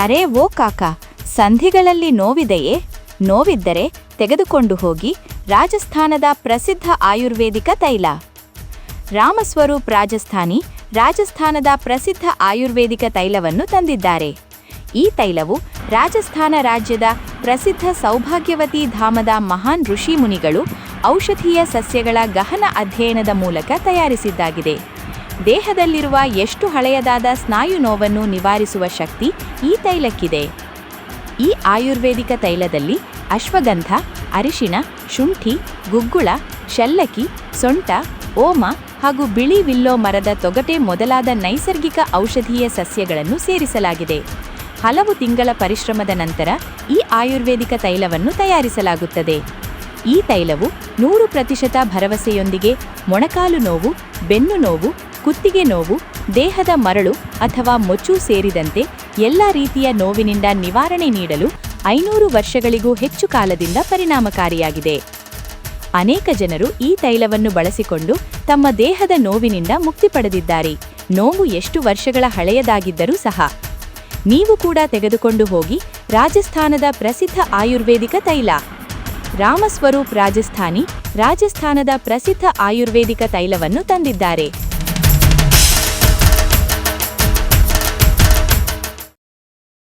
ಅರೇ ಓ ಕಾಕ, ಸಂಧಿಗಳಲ್ಲಿ ನೋವಿದೆಯೇ? ನೋವಿದ್ದರೆ ತೆಗೆದುಕೊಂಡು ಹೋಗಿ ರಾಜಸ್ಥಾನದ ಪ್ರಸಿದ್ಧ ಆಯುರ್ವೇದಿಕ ತೈಲ. ರಾಮಸ್ವರೂಪ್ ರಾಜಸ್ಥಾನದ ಪ್ರಸಿದ್ಧ ಆಯುರ್ವೇದಿಕ ತೈಲವನ್ನು ತಂದಿದ್ದಾರೆ. ಈ ತೈಲವು ರಾಜಸ್ಥಾನ ರಾಜ್ಯದ ಪ್ರಸಿದ್ಧ ಸೌಭಾಗ್ಯವತಿ ಧಾಮದ ಮಹಾನ್ ಋಷಿ ಮುನಿಗಳು ಔಷಧೀಯ ಸಸ್ಯಗಳ ಗಹನ ಅಧ್ಯಯನದ ಮೂಲಕ ತಯಾರಿಸಿದ್ದಾಗಿದೆ. ದೇಹದಲ್ಲಿರುವ ಎಷ್ಟು ಹಳೆಯದಾದ ಸ್ನಾಯು ನೋವನ್ನು ನಿವಾರಿಸುವ ಶಕ್ತಿ ಈ ತೈಲಕ್ಕಿದೆ. ಈ ಆಯುರ್ವೇದಿಕ ತೈಲದಲ್ಲಿ ಅಶ್ವಗಂಧ, ಅರಿಶಿಣ, ಶುಂಠಿ, ಗುಗ್ಗುಳ, ಶಲ್ಲಕ್ಕಿ, ಸೊಂಟ, ಓಮ ಹಾಗೂ ಬಿಳಿ ವಿಲ್ಲೋ ಮರದ ತೊಗಟೆ ಮೊದಲಾದ ನೈಸರ್ಗಿಕ ಔಷಧೀಯ ಸಸ್ಯಗಳನ್ನು ಸೇರಿಸಲಾಗಿದೆ. ಹಲವು ತಿಂಗಳ ಪರಿಶ್ರಮದ ನಂತರ ಈ ಆಯುರ್ವೇದಿಕ ತೈಲವನ್ನು ತಯಾರಿಸಲಾಗುತ್ತದೆ. ಈ ತೈಲವು 100% ಭರವಸೆಯೊಂದಿಗೆ ಮೊಣಕಾಲು ನೋವು, ಬೆನ್ನು ನೋವು, ಕುತ್ತಿಗೆ ನೋವು, ದೇಹದ ಮರಳು ಅಥವಾ ಮೊಚ್ಚು ಸೇರಿದಂತೆ ಎಲ್ಲ ರೀತಿಯ ನೋವಿನಿಂದ ನಿವಾರಣೆ ನೀಡಲು 500 ವರ್ಷಗಳಿಗೂ ಹೆಚ್ಚು ಕಾಲದಿಂದ ಪರಿಣಾಮಕಾರಿಯಾಗಿದೆ. ಅನೇಕ ಜನರು ಈ ತೈಲವನ್ನು ಬಳಸಿಕೊಂಡು ತಮ್ಮ ದೇಹದ ನೋವಿನಿಂದ ಮುಕ್ತಿ ಪಡೆದಿದ್ದಾರೆ. ನೋವು ಎಷ್ಟು ವರ್ಷಗಳ ಹಳೆಯದಾಗಿದ್ದರೂ ಸಹ. ನೀವು ಕೂಡ ತೆಗೆದುಕೊಂಡು ಹೋಗಿ ರಾಜಸ್ಥಾನದ ಪ್ರಸಿದ್ಧ ಆಯುರ್ವೇದಿಕ ತೈಲ. ರಾಮಸ್ವರೂಪ್ ರಾಜಸ್ಥಾನದ ಪ್ರಸಿದ್ಧ ಆಯುರ್ವೇದಿಕ ತೈಲವನ್ನು ತಂದಿದ್ದಾರೆ.